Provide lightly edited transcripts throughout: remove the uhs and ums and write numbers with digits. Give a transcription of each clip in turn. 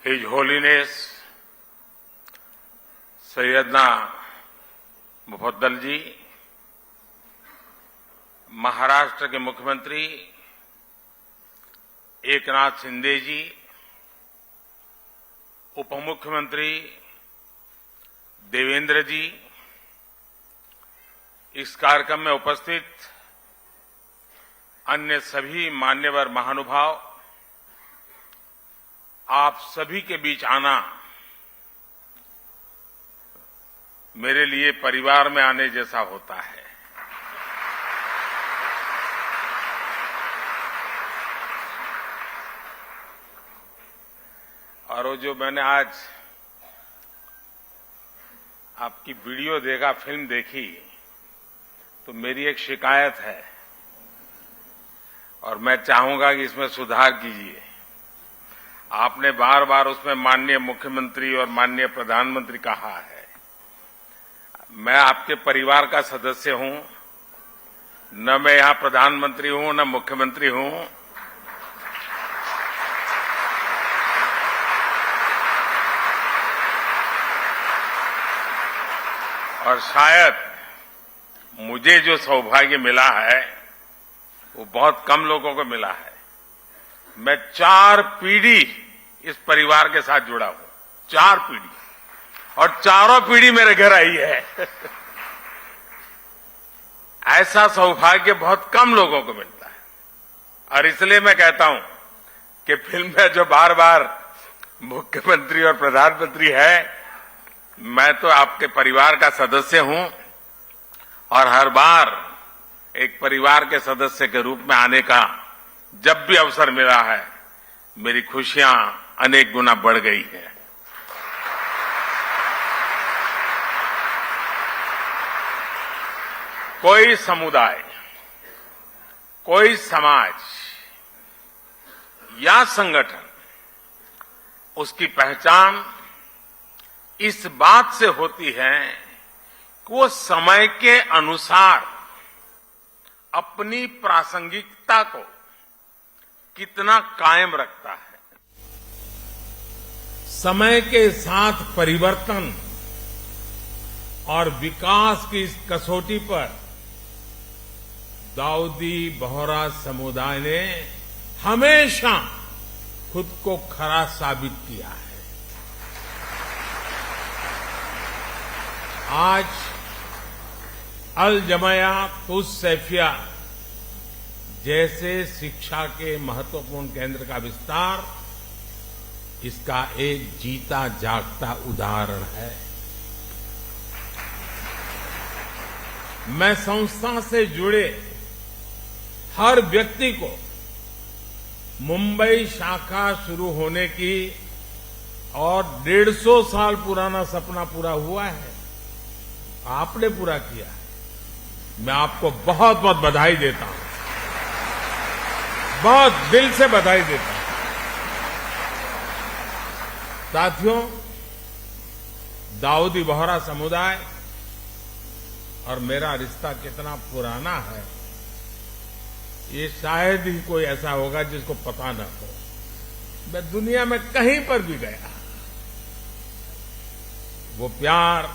His Holiness Syedna Mufaddal जी, महाराष्ट्र के मुख्यमंत्री एकनाथ शिंदे जी, उप मुख्यमंत्री देवेंद्र जी, इस कार्यक्रम में उपस्थित अन्य सभी मान्यवर महानुभाव, आप सभी के बीच आना मेरे लिए परिवार में आने जैसा होता है। और वो जो मैंने आज आपकी वीडियो देखा, फिल्म देखी, तो मेरी एक शिकायत है और मैं चाहूंगा कि इसमें सुधार कीजिए। आपने बार बार उसमें माननीय मुख्यमंत्री और माननीय प्रधानमंत्री कहा है। मैं आपके परिवार का सदस्य हूं, न मैं यहां प्रधानमंत्री हूं न मुख्यमंत्री हूं। और शायद मुझे जो सौभाग्य मिला है वो बहुत कम लोगों को मिला है। मैं 4 पीढ़ी इस परिवार के साथ जुड़ा हूं, 4 पीढ़ी, और चारों पीढ़ी मेरे घर आई है। ऐसा सौभाग्य बहुत कम लोगों को मिलता है। और इसलिए मैं कहता हूं कि फिल्म में जो बार बार मुख्यमंत्री और प्रधानमंत्री है, मैं तो आपके परिवार का सदस्य हूं और हर बार एक परिवार के सदस्य के रूप में आने का जब भी अवसर मिला है, मेरी खुशियां अनेक गुना बढ़ गई है। कोई समुदाय, कोई समाज या संगठन, उसकी पहचान इस बात से होती है कि वो समय के अनुसार अपनी प्रासंगिकता को कितना कायम रखता है। समय के साथ परिवर्तन और विकास की इस कसौटी पर दाऊदी बोहरा समुदाय ने हमेशा खुद को खरा साबित किया है। आज अल जमाया तुस्सैफिया जैसे शिक्षा के महत्वपूर्ण केंद्र का विस्तार इसका एक जीता जागता उदाहरण है। मैं संस्था से जुड़े हर व्यक्ति को मुंबई शाखा शुरू होने की और 150 साल पुराना सपना पूरा हुआ है, आपने पूरा किया है। मैं आपको बहुत बहुत बधाई देता हूं, बहुत दिल से बधाई देता हूं। साथियों, दाऊदी बोहरा समुदाय और मेरा रिश्ता कितना पुराना है, ये शायद ही कोई ऐसा होगा जिसको पता न हो। मैं दुनिया में कहीं पर भी गया, वो प्यार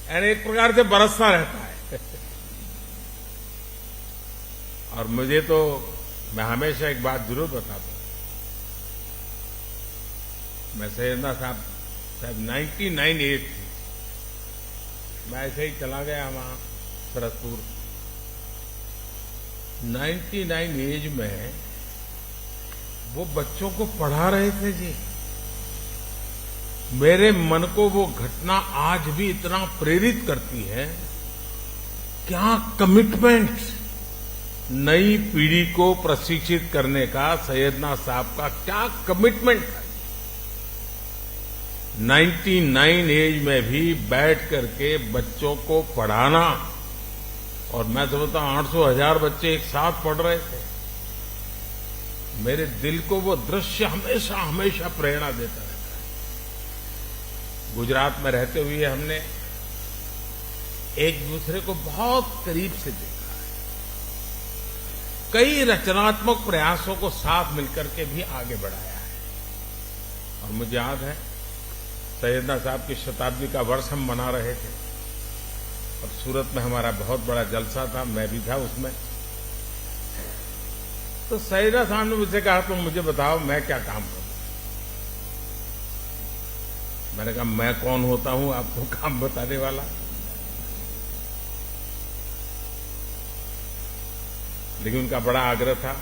यानी एक प्रकार से बरसता रहता है। और मुझे तो, मैं हमेशा एक बात जरूर बताता हूं, मैं सैयदना साहब 99 एज थी, मैं ऐसे ही चला गया वहां सरसपुर। 99 एज में वो बच्चों को पढ़ा रहे थे जी। मेरे मन को वो घटना आज भी इतना प्रेरित करती है। क्या कमिटमेंट, नई पीढ़ी को प्रशिक्षित करने का सैयदना साहब का क्या कमिटमेंट है। 99 एज में भी बैठ करके बच्चों को पढ़ाना, और मैं समझता हूं 800,000 बच्चे एक साथ पढ़ रहे थे। मेरे दिल को वो दृश्य हमेशा हमेशा प्रेरणा देता रहता है। गुजरात में रहते हुए हमने एक दूसरे को बहुत करीब से देखा है। कई रचनात्मक प्रयासों को साथ मिलकर के भी आगे बढ़ाया है। और मुझे याद है सैयदना साहब की शताब्दी का वर्ष हम मना रहे थे और सूरत में हमारा बहुत बड़ा जलसा था, मैं भी था उसमें। तो सैयदना साहब ने मुझसे कहा तुम मुझे बताओ मैं क्या काम करूं। मैंने कहा मैं कौन होता हूं आपको काम बताने वाला। लेकिन उनका बड़ा आग्रह था,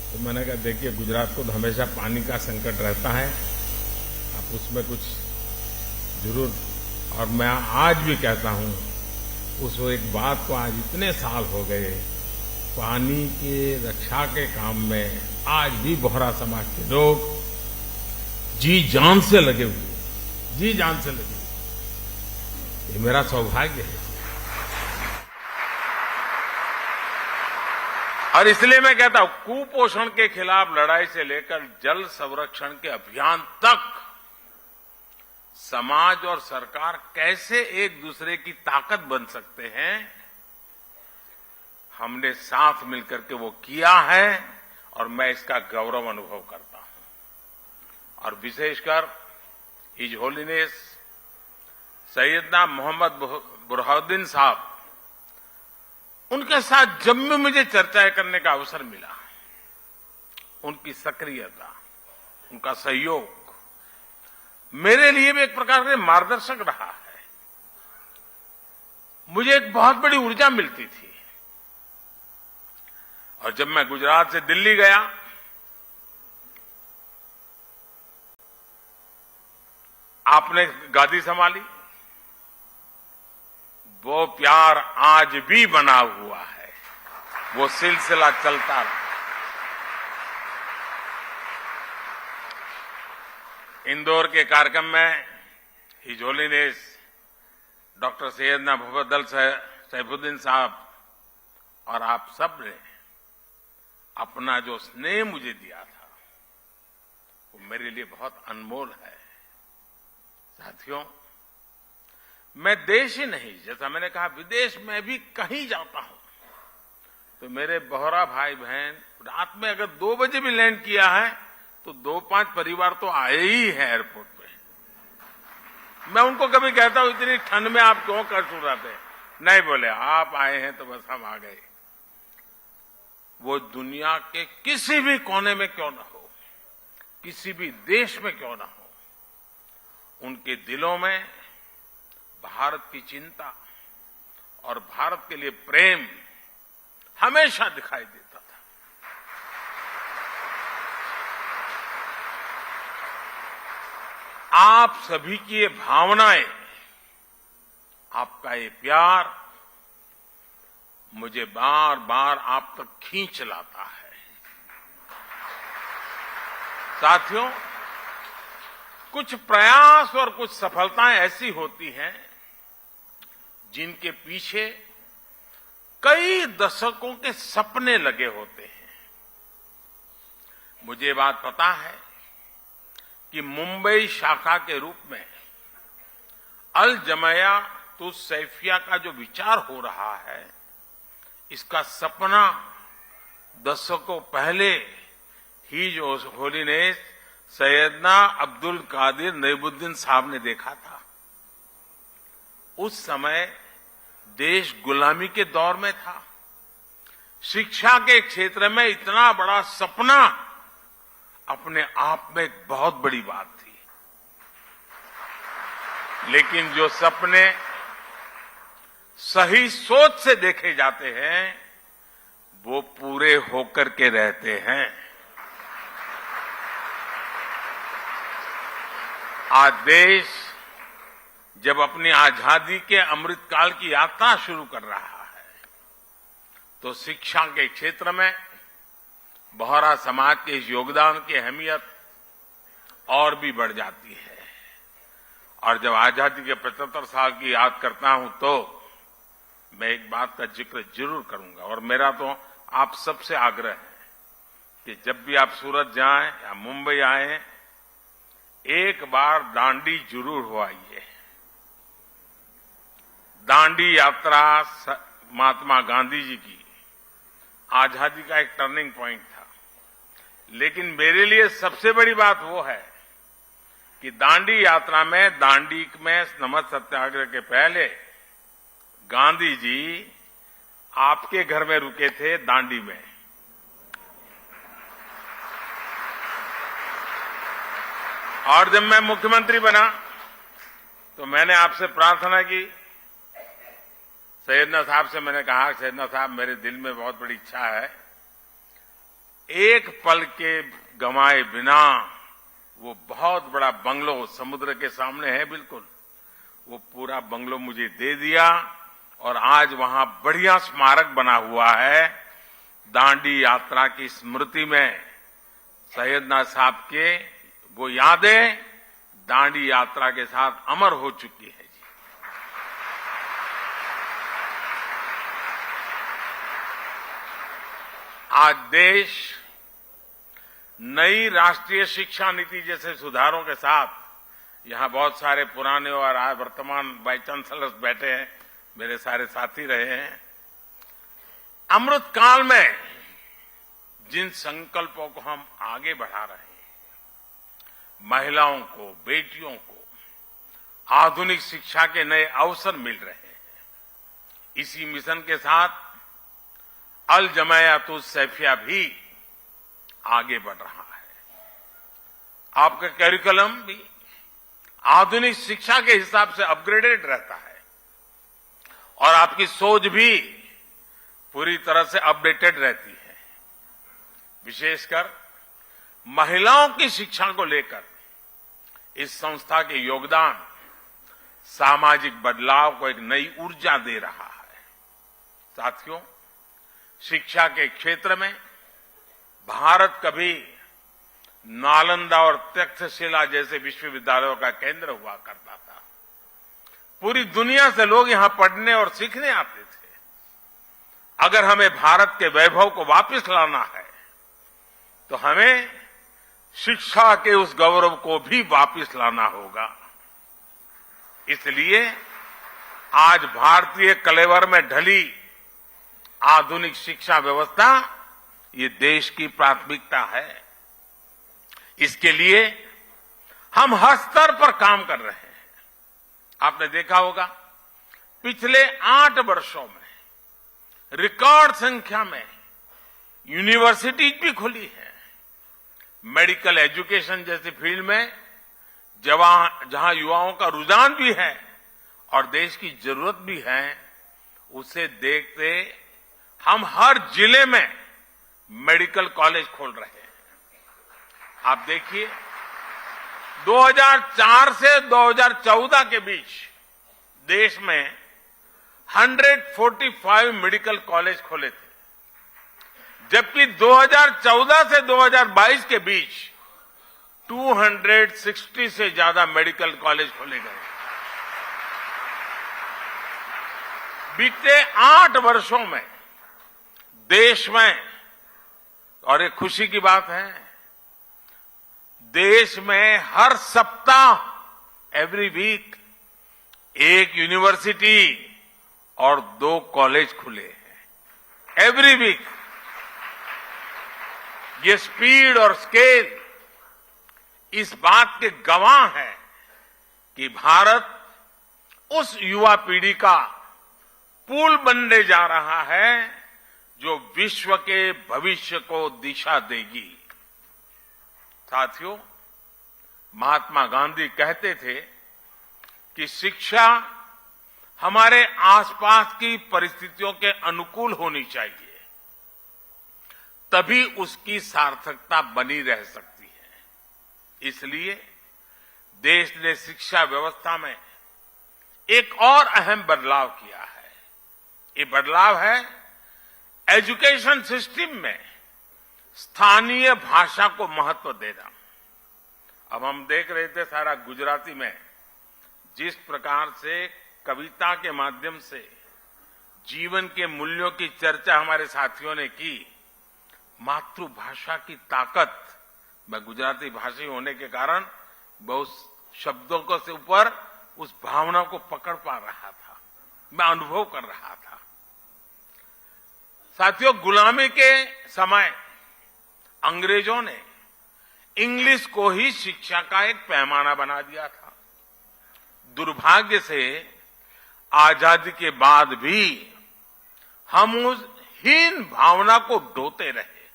तो मैंने कहा देखिए गुजरात को तो हमेशा पानी का संकट रहता है, आप उसमें कुछ जरूर। और मैं आज भी कहता हूं उस एक बात को, आज इतने साल हो गए, पानी के रक्षा के काम में आज भी बोहरा समाज के लोग जी जान से लगे हुए, जी जान से लगे हुए। ये मेरा सौभाग्य है। और इसलिए मैं कहता हूं कुपोषण के खिलाफ लड़ाई से लेकर जल संरक्षण के अभियान तक समाज और सरकार कैसे एक दूसरे की ताकत बन सकते हैं, हमने साथ मिलकर के वो किया है और मैं इसका गौरव अनुभव करता हूं। और विशेषकर हिज होलीनेस सैयदना मोहम्मद बुरहानुद्दीन साहब, उनके साथ जब भी मुझे चर्चाएं करने का अवसर मिला, उनकी सक्रियता, उनका सहयोग मेरे लिए भी एक प्रकार से मार्गदर्शक रहा है। मुझे एक बहुत बड़ी ऊर्जा मिलती थी। और जब मैं गुजरात से दिल्ली गया, आपने गादी संभाली, वो प्यार आज भी बना हुआ है, वो सिलसिला चलता रहा। इंदौर के कार्यक्रम में his holiness doctor Syedna Mufaddal Saifuddin साहब और आप सब ने अपना जो स्नेह मुझे दिया था, वो मेरे लिए बहुत अनमोल है। साथियों, मैं देश ही नहीं, जैसा मैंने कहा विदेश में भी कहीं जाता हूं तो मेरे बोहरा भाई बहन रात में अगर 2 बजे भी लैंड किया है तो 2-5 परिवार तो आए ही हैं एयरपोर्ट पे। मैं उनको कभी कहता हूं इतनी ठंड में आप क्यों कष्ट उठाते हैं? नहीं, बोले आप आए हैं तो बस हम आ गए। वो दुनिया के किसी भी कोने में क्यों ना हो, किसी भी देश में क्यों ना हो, उनके दिलों में भारत की चिंता और भारत के लिए प्रेम हमेशा दिखाई देता था। आप सभी की ये भावनाएं, आपका ये प्यार मुझे बार बार आप तक खींच लाता है। साथियों, कुछ प्रयास और कुछ सफलताएं ऐसी होती हैं जिनके पीछे कई दशकों के सपने लगे होते हैं। मुझे बात पता है कि मुंबई शाखा के रूप में अल जमाया तुस सैफिया का जो विचार हो रहा है, इसका सपना दशकों पहले हिज होलीनेस सैयदना अब्दुल कादिर नईमुद्दीन साहब ने देखा था। उस समय देश गुलामी के दौर में था। शिक्षा के क्षेत्र में इतना बड़ा सपना अपने आप में एक बहुत बड़ी बात थी। लेकिन जो सपने सही सोच से देखे जाते हैं, वो पूरे होकर के रहते हैं। आज देश जब अपनी आजादी के अमृतकाल की यात्रा शुरू कर रहा है, तो शिक्षा के क्षेत्र में बोहरा समाज के इस योगदान की अहमियत और भी बढ़ जाती है। और जब आजादी के 75 साल की याद करता हूं तो मैं एक बात का जिक्र जरूर करूंगा, और मेरा तो आप सबसे आग्रह है कि जब भी आप सूरत जाएं या मुंबई आएं, एक बार दांडी जरूर हो आइए। दांडी यात्रा महात्मा गांधी जी की आजादी का एक टर्निंग पॉइंट था। लेकिन मेरे लिए सबसे बड़ी बात वो है कि दांडी यात्रा में दांडी में नमक सत्याग्रह के पहले गांधी जी आपके घर में रुके थे दांडी में। और जब मैं मुख्यमंत्री बना तो मैंने आपसे प्रार्थना की, सैयदना साहब से मैंने कहा, सैयदना साहब मेरे दिल में बहुत बड़ी इच्छा है, एक पल के गंवाए बिना वो बहुत बड़ा बंगलो समुद्र के सामने है बिल्कुल, वो पूरा बंगलो मुझे दे दिया और आज वहां बढ़िया स्मारक बना हुआ है। दांडी यात्रा की स्मृति में सैयदना साहब के वो यादें दांडी यात्रा के साथ अमर हो चुकी है जी। आज देश नई राष्ट्रीय शिक्षा नीति जैसे सुधारों के साथ, यहां बहुत सारे पुराने और आज वर्तमान वाइस चांसलर्स बैठे हैं, मेरे सारे साथी रहे हैं, अमृत काल में जिन संकल्पों को हम आगे बढ़ा रहे हैं, महिलाओं को, बेटियों को आधुनिक शिक्षा के नए अवसर मिल रहे हैं। इसी मिशन के साथ अल जमायातुस सैफिया भी आगे बढ़ रहा है। आपका करिकुलम भी आधुनिक शिक्षा के हिसाब से अपग्रेडेड रहता है और आपकी सोच भी पूरी तरह से अपडेटेड रहती है। विशेषकर महिलाओं की शिक्षा को लेकर इस संस्था के योगदान सामाजिक बदलाव को एक नई ऊर्जा दे रहा है। साथियों, शिक्षा के क्षेत्र में भारत कभी नालंदा और तक्षशिला जैसे विश्वविद्यालयों का केंद्र हुआ करता था। पूरी दुनिया से लोग यहां पढ़ने और सीखने आते थे। अगर हमें भारत के वैभव को वापस लाना है तो हमें शिक्षा के उस गौरव को भी वापस लाना होगा। इसलिए आज भारतीय कलेवर में ढली आधुनिक शिक्षा व्यवस्था ये देश की प्राथमिकता है। इसके लिए हम हर स्तर पर काम कर रहे हैं। आपने देखा होगा पिछले 8 वर्षों में रिकॉर्ड संख्या में यूनिवर्सिटीज भी खुली है। मेडिकल एजुकेशन जैसी फील्ड में जहां युवाओं का रुझान भी है और देश की जरूरत भी है, उसे देखते हम हर जिले में मेडिकल कॉलेज खोल रहे हैं। आप देखिए 2004 से 2014 के बीच देश में 145 मेडिकल कॉलेज खोले थे, जबकि 2014 से 2022 के बीच 260 से ज्यादा मेडिकल कॉलेज खोले गए। बीते 8 वर्षों में देश में, और एक खुशी की बात है, देश में हर सप्ताह एवरी वीक एक यूनिवर्सिटी और 2 कॉलेज खुले हैं। Every week. ये स्पीड और स्केल इस बात के गवाह है कि भारत उस युवा पीढ़ी का पुल बनने जा रहा है जो विश्व के भविष्य को दिशा देगी। साथियों, महात्मा गांधी कहते थे कि शिक्षा हमारे आसपास की परिस्थितियों के अनुकूल होनी चाहिए, तभी उसकी सार्थकता बनी रह सकती है। इसलिए देश ने शिक्षा व्यवस्था में एक और अहम बदलाव किया है। ये बदलाव है एजुकेशन सिस्टम में स्थानीय भाषा को महत्व देना। अब हम देख रहे थे सारा गुजराती में जिस प्रकार से कविता के माध्यम से जीवन के मूल्यों की चर्चा हमारे साथियों ने की। मातृभाषा की ताकत, मैं गुजराती भाषी होने के कारण बहुत शब्दों को से ऊपर उस भावना को पकड़ पा रहा था, मैं अनुभव कर रहा था। साथियों, गुलामी के समय अंग्रेजों ने इंग्लिश को ही शिक्षा का एक पैमाना बना दिया था। दुर्भाग्य से आजादी के बाद भी हम उस हीन भावना को ढोते रहे।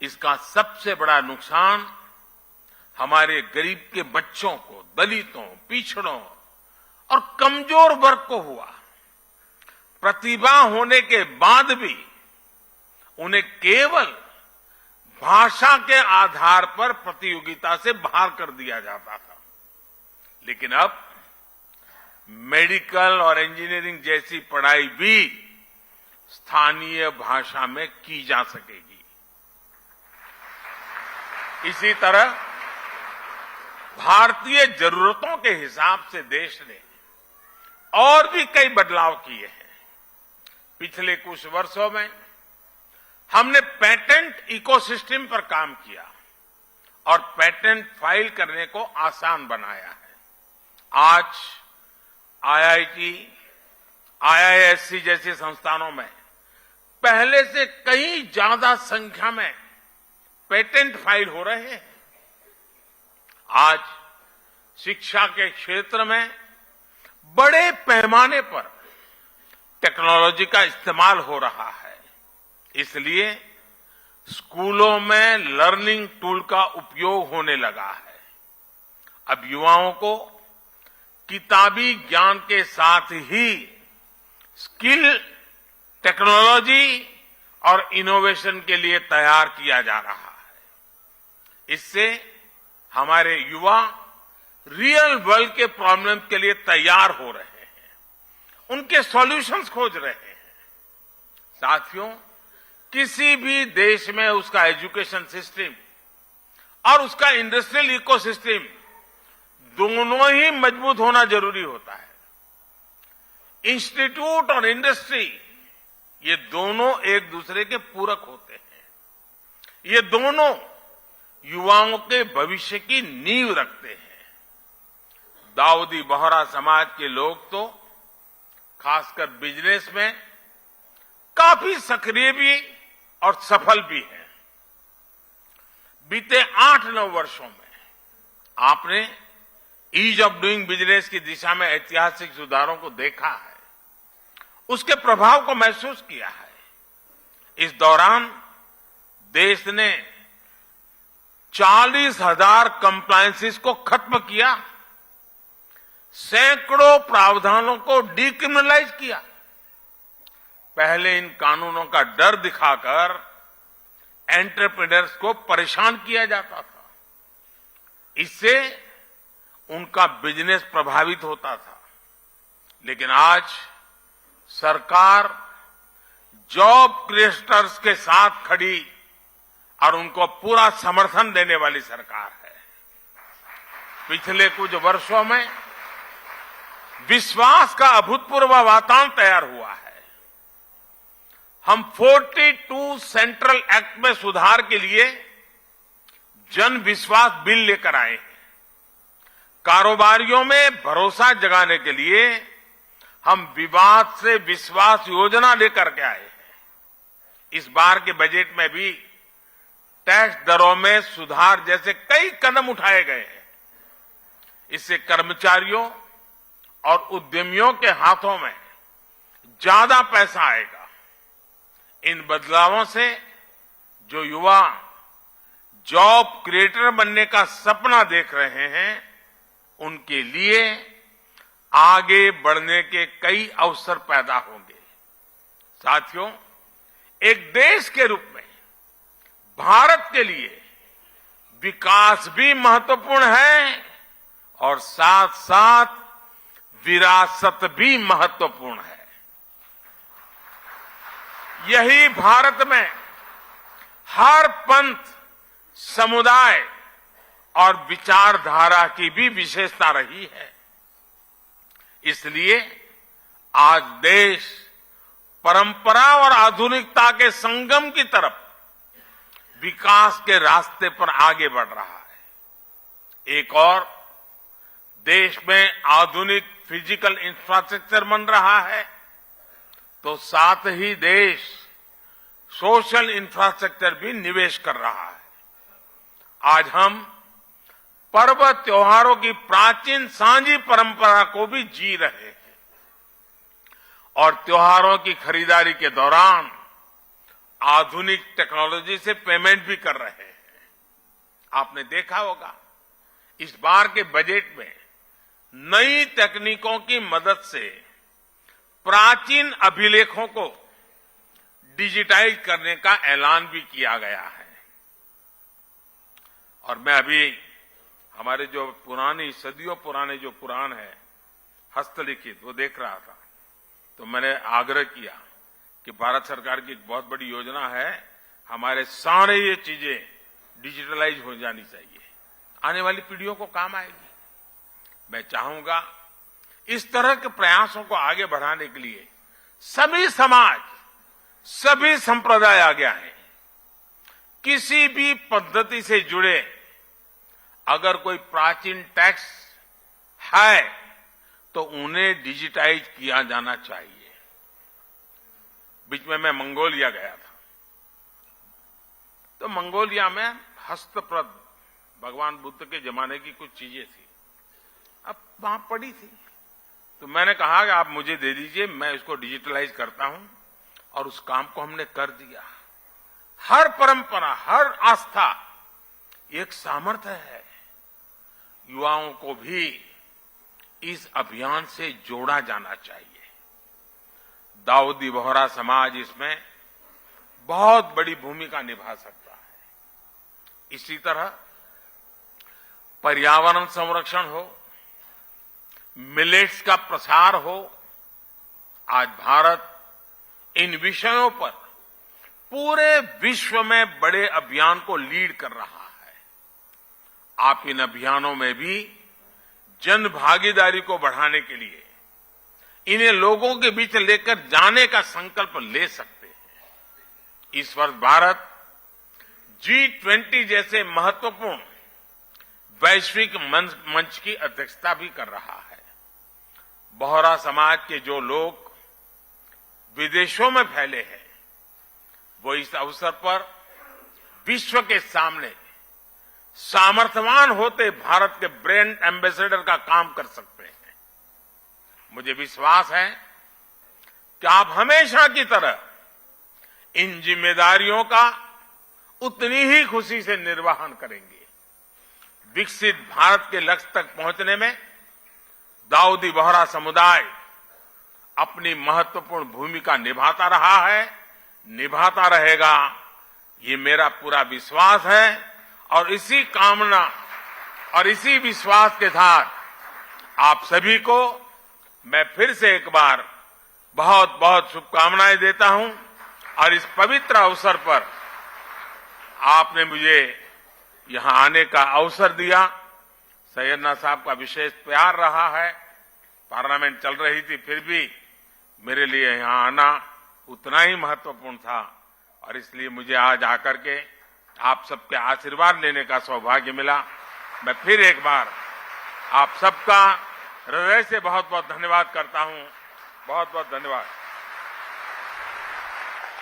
इसका सबसे बड़ा नुकसान हमारे गरीब के बच्चों को, दलितों, पिछड़ों और कमजोर वर्ग को हुआ। प्रतिभा होने के बाद भी उन्हें केवल भाषा के आधार पर प्रतियोगिता से बाहर कर दिया जाता था। लेकिन अब मेडिकल और इंजीनियरिंग जैसी पढ़ाई भी स्थानीय भाषा में की जा सकेगी। इसी तरह भारतीय जरूरतों के हिसाब से देश ने और भी कई बदलाव किए हैं। पिछले कुछ वर्षों में हमने पेटेंट इकोसिस्टम पर काम किया और पेटेंट फाइल करने को आसान बनाया है। आज आईआईटी, आईआईएससी जैसे संस्थानों में पहले से कई ज्यादा संख्या में पेटेंट फाइल हो रहे हैं। आज शिक्षा के क्षेत्र में बड़े पैमाने पर टेक्नोलॉजी का इस्तेमाल हो रहा है। इसलिए स्कूलों में लर्निंग टूल का उपयोग होने लगा है। अब युवाओं को किताबी ज्ञान के साथ ही स्किल, टेक्नोलॉजी और इनोवेशन के लिए तैयार किया जा रहा है। इससे हमारे युवा रियल वर्ल्ड के प्रॉब्लम के लिए तैयार हो रहे हैं, उनके सॉल्यूशंस खोज रहे हैं। साथियों, किसी भी देश में उसका एजुकेशन सिस्टम और उसका इंडस्ट्रियल इकोसिस्टम दोनों ही मजबूत होना जरूरी होता है। इंस्टीट्यूट और इंडस्ट्री ये दोनों एक दूसरे के पूरक होते हैं। ये दोनों युवाओं के भविष्य की नींव रखते हैं। दाऊदी बोहरा समाज के लोग तो खासकर बिजनेस में काफी सक्रिय भी और सफल भी हैं। बीते 8-9 वर्षों में आपने ईज ऑफ डूइंग बिजनेस की दिशा में ऐतिहासिक सुधारों को देखा है, उसके प्रभाव को महसूस किया है। इस दौरान देश ने 40,000 कंप्लायंसेस को खत्म किया, सैकड़ों प्रावधानों को डिक्रिमिनलाइज किया। पहले इन कानूनों का डर दिखाकर एंटरप्रेन्योर्स को परेशान किया जाता था। इससे उनका बिजनेस प्रभावित होता था। लेकिन आज सरकार जॉब क्रिएटर्स के साथ खड़ी और उनको पूरा समर्थन देने वाली सरकार है। पिछले कुछ वर्षों में विश्वास का अभूतपूर्व वातावरण तैयार हुआ है। हम 42 सेंट्रल एक्ट में सुधार के लिए जन विश्वास बिल लेकर आए हैं। कारोबारियों में भरोसा जगाने के लिए हम विवाद से विश्वास योजना लेकर के आए हैं। इस बार के बजट में भी टैक्स दरों में सुधार जैसे कई कदम उठाए गए हैं। इससे कर्मचारियों और उद्यमियों के हाथों में ज्यादा पैसा आएगा। इन बदलावों से जो युवा जॉब क्रिएटर बनने का सपना देख रहे हैं, उनके लिए आगे बढ़ने के कई अवसर पैदा होंगे। साथियों, एक देश के रूप में भारत के लिए विकास भी महत्वपूर्ण है और साथ साथ विरासत भी महत्वपूर्ण है। यही भारत में हर पंथ, समुदाय और विचारधारा की भी विशेषता रही है। इसलिए आज देश परंपरा और आधुनिकता के संगम की तरफ विकास के रास्ते पर आगे बढ़ रहा है। एक और देश में आधुनिक फिजिकल इंफ्रास्ट्रक्चर बन रहा है, तो साथ ही देश सोशल इंफ्रास्ट्रक्चर भी निवेश कर रहा है। आज हम पर्व त्योहारों की प्राचीन सांझी परंपरा को भी जी रहे हैं और त्योहारों की खरीदारी के दौरान आधुनिक टेक्नोलॉजी से पेमेंट भी कर रहे हैं। आपने देखा होगा इस बार के बजट में नई तकनीकों की मदद से प्राचीन अभिलेखों को डिजिटाइज करने का ऐलान भी किया गया है। और मैं अभी हमारे जो पुरानी सदियों पुराने जो पुराण है हस्तलिखित वो देख रहा था, तो मैंने आग्रह किया कि भारत सरकार की एक बहुत बड़ी योजना है, हमारे सारे ये चीजें डिजिटलाइज हो जानी चाहिए, आने वाली पीढ़ियों को काम आएगी। मैं चाहूंगा इस तरह के प्रयासों को आगे बढ़ाने के लिए सभी समाज, सभी संप्रदाय आगे आए। किसी भी पद्धति से जुड़े अगर कोई प्राचीन टैक्स है तो उन्हें डिजिटाइज किया जाना चाहिए। बीच में मैं मंगोलिया गया था, तो मंगोलिया में हस्तप्रत भगवान बुद्ध के जमाने की कुछ चीजें थी, अब वहां पड़ी थी, तो मैंने कहा कि आप मुझे दे दीजिए, मैं इसको डिजिटलाइज करता हूं, और उस काम को हमने कर दिया। हर परंपरा, हर आस्था एक सामर्थ्य है। युवाओं को भी इस अभियान से जोड़ा जाना चाहिए। दाऊदी बोहरा समाज इसमें बहुत बड़ी भूमिका निभा सकता है। इसी तरह पर्यावरण संरक्षण हो, मिलेट्स का प्रसार हो, आज भारत इन विषयों पर पूरे विश्व में बड़े अभियान को लीड कर रहा है। आप इन अभियानों में भी जन भागीदारी को बढ़ाने के लिए इन्हें लोगों के बीच लेकर जाने का संकल्प ले सकते हैं। इस वर्ष भारत G20 जैसे महत्वपूर्ण वैश्विक मंच की अध्यक्षता भी कर रहा है। बोहरा समाज के जो लोग विदेशों में फैले हैं, वो इस अवसर पर विश्व के सामने सामर्थ्यवान होते भारत के ब्रांड एम्बेसडर का काम कर सकते हैं। मुझे विश्वास है कि आप हमेशा की तरह इन जिम्मेदारियों का उतनी ही खुशी से निर्वहन करेंगे। विकसित भारत के लक्ष्य तक पहुंचने में दाऊदी बोहरा समुदाय अपनी महत्वपूर्ण भूमिका निभाता रहा है, निभाता रहेगा, ये मेरा पूरा विश्वास है। और इसी कामना और इसी विश्वास के साथ आप सभी को मैं फिर से एक बार बहुत बहुत शुभकामनाएं देता हूं। और इस पवित्र अवसर पर आपने मुझे यहां आने का अवसर दिया। सैयदना साहब का विशेष प्यार रहा है। पार्लियामेंट चल रही थी, फिर भी मेरे लिए यहां आना उतना ही महत्वपूर्ण था, और इसलिए मुझे आज आकर के आप सबके आशीर्वाद लेने का सौभाग्य मिला। मैं फिर एक बार आप सबका हृदय से बहुत बहुत धन्यवाद करता हूं। बहुत बहुत धन्यवाद।